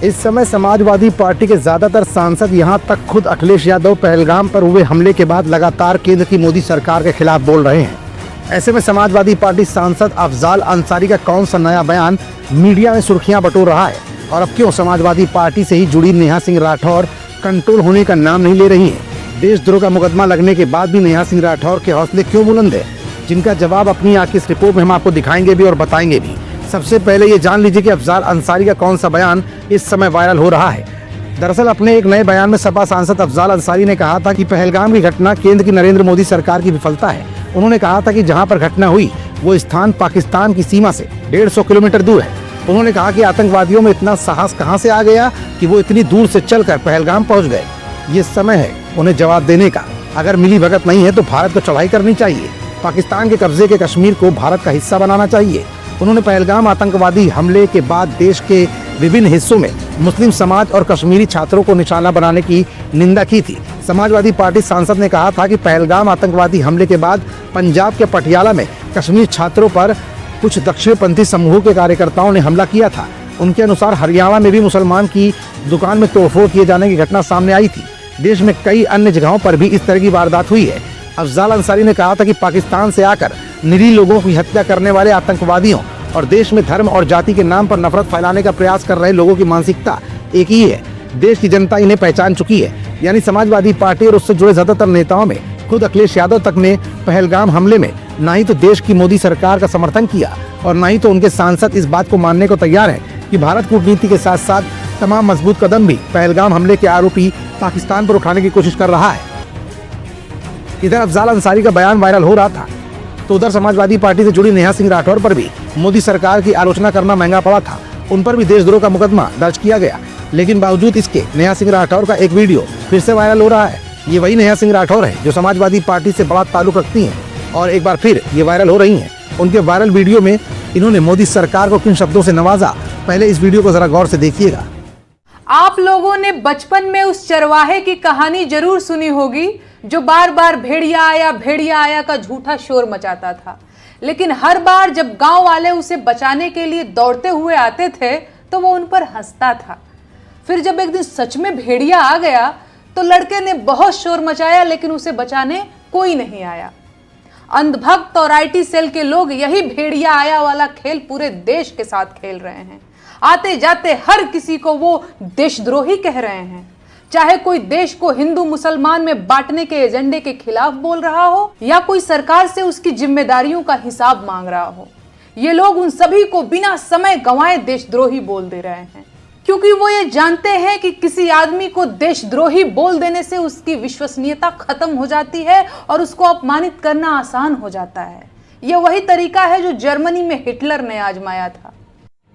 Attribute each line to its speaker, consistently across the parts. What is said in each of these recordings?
Speaker 1: इस समय समाजवादी पार्टी के ज्यादातर सांसद यहां तक खुद अखिलेश यादव पहलगाम पर हुए हमले के बाद लगातार केंद्र की मोदी सरकार के खिलाफ बोल रहे हैं। ऐसे में समाजवादी पार्टी सांसद अफजाल अंसारी का कौन सा नया बयान मीडिया में सुर्खियां बटोर रहा है और अब क्यों समाजवादी पार्टी से ही जुड़ी नेहा सिंह राठौर कंट्रोल होने का नाम नहीं ले रही है। देशद्रोह का मुकदमा लगने के बाद भी नेहा सिंह राठौर के हौसले क्यों बुलंद है, जिनका जवाब अपनी आंख की इस रिपोर्ट में हम आपको दिखाएंगे भी और बताएंगे भी। सबसे पहले ये जान लीजिए कि अफजाल अंसारी का कौन सा बयान इस समय वायरल हो रहा है। दरअसल अपने एक नए बयान में सपा सांसद अफजाल अंसारी ने कहा था कि पहलगाम की घटना केंद्र की नरेंद्र मोदी सरकार की विफलता है। उन्होंने कहा था कि जहां पर घटना हुई वो स्थान पाकिस्तान की सीमा से 150 किलोमीटर दूर है। उन्होंने कहा कि आतंकवादियों में इतना साहस कहां से आ गया कि वो इतनी दूर से चलकर पहलगाम पहुंच गए। ये समय है उन्हें जवाब देने का। अगर मिली भगत नहीं है तो भारत को चढ़ाई करनी चाहिए। पाकिस्तान के कब्जे के कश्मीर को भारत का हिस्सा बनाना चाहिए। उन्होंने पहलगाम आतंकवादी हमले के बाद देश के विभिन्न हिस्सों में मुस्लिम समाज और कश्मीरी छात्रों को निशाना बनाने की निंदा की थी। समाजवादी पार्टी सांसद ने कहा था कि पहलगाम आतंकवादी हमले के बाद पंजाब के पटियाला में कश्मीर छात्रों पर कुछ दक्षिणपंथी समूहों के कार्यकर्ताओं ने हमला किया था। उनके अनुसार हरियाणा में भी मुसलमान की दुकान में तोड़फोड़ किए जाने की घटना सामने आई थी। देश में कई अन्य जगहों पर भी इस तरह की वारदात हुई है। अफजाल अंसारी ने कहा था कि पाकिस्तान से आकर निरीह लोगों की हत्या करने वाले आतंकवादियों और देश में धर्म और जाति के नाम पर नफरत फैलाने का प्रयास कर रहे लोगों की मानसिकता एक ही है। देश की जनता इन्हें पहचान चुकी है। यानी समाजवादी पार्टी और उससे जुड़े ज्यादातर नेताओं में खुद अखिलेश यादव तक ने पहलगाम हमले में न ही तो देश की मोदी सरकार का समर्थन किया और न ही तो उनके सांसद इस बात को मानने को तैयार हैं कि भारत कूटनीति के साथ साथ तमाम मजबूत कदम भी पहलगाम हमले के आरोपी पाकिस्तान पर उठाने की कोशिश कर रहा है। इधर अफजाल अंसारी का बयान वायरल हो रहा था तो उधर समाजवादी पार्टी से जुड़ी नेहा सिंह राठौर पर भी मोदी सरकार की आलोचना करना महंगा पड़ा था। उन पर भी देशद्रोह का मुकदमा दर्ज किया गया, लेकिन बावजूद इसके नेहा सिंह राठौर का एक वीडियो फिर से वायरल हो रहा है। ये वही नेहा सिंह राठौर है जो समाजवादी पार्टी से बड़ा ताल्लुक रखती हैं और एक बार फिर ये वायरल हो रही हैं। उनके वायरल वीडियो में इन्होंने मोदी सरकार को किन शब्दों से नवाजा, पहले इस वीडियो को जरा गौर से देखिएगा।
Speaker 2: आप लोगों ने बचपन में उस चरवाहे की कहानी जरूर सुनी होगी जो बार बार भेड़िया आया का झूठा शोर मचाता था, लेकिन हर बार जब गांव वाले उसे बचाने के लिए दौड़ते हुए आते थे तो वो उन पर हंसता था। फिर जब एक दिन सच में भेड़िया आ गया तो लड़के ने बहुत शोर मचाया, लेकिन उसे बचाने कोई नहीं आया। अंधभक्त और आईटी सेल के लोग यही भेड़िया आया वाला खेल पूरे देश के साथ खेल रहे हैं। आते जाते हर किसी को वो देशद्रोही कह रहे हैं, चाहे कोई देश को हिंदू मुसलमान में बांटने के एजेंडे के खिलाफ बोल रहा हो या कोई सरकार से उसकी जिम्मेदारियों का हिसाब मांग रहा हो। ये लोग उन सभी को बिना समय गंवाए देशद्रोही बोल दे रहे हैं, क्योंकि वो ये जानते हैं कि किसी आदमी को देशद्रोही बोल देने से उसकी विश्वसनीयता खत्म हो जाती है और उसको अपमानित करना आसान हो जाता है। ये वही तरीका है जो जर्मनी में हिटलर ने आजमाया था।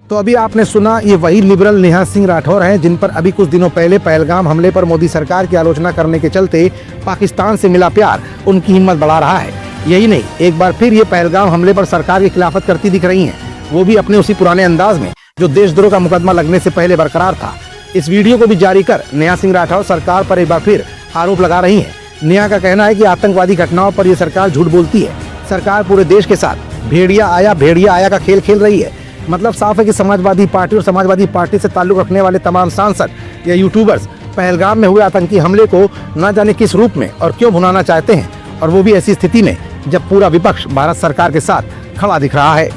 Speaker 1: तो अभी आपने सुना, ये वही लिबरल नेहा सिंह राठौर हैं जिन पर अभी कुछ दिनों पहले पहलगाम हमले पर मोदी सरकार की आलोचना करने के चलते पाकिस्तान से मिला प्यार उनकी हिम्मत बढ़ा रहा है। यही नहीं, एक बार फिर ये पहलगाम हमले पर सरकार की खिलाफत करती दिख रही हैं, वो भी अपने उसी पुराने अंदाज में जो देशद्रोह का मुकदमा लगने से पहले बरकरार था। इस वीडियो को भी जारी कर नेहा सिंह राठौर सरकार पर एक बार फिर आरोप लगा रही है। नेहा का कहना है कि आतंकवादी घटनाओं पर यह सरकार झूठ बोलती है। सरकार पूरे देश के साथ भेड़िया आया का खेल खेल रही है। मतलब साफ है कि समाजवादी पार्टी और समाजवादी पार्टी से ताल्लुक रखने वाले तमाम सांसद या यूट्यूबर्स पहलगाम में हुए आतंकी हमले को न जाने किस रूप में और क्यों भुनाना चाहते हैं, और वो भी ऐसी स्थिति में जब पूरा विपक्ष भारत सरकार के साथ खड़ा दिख रहा है।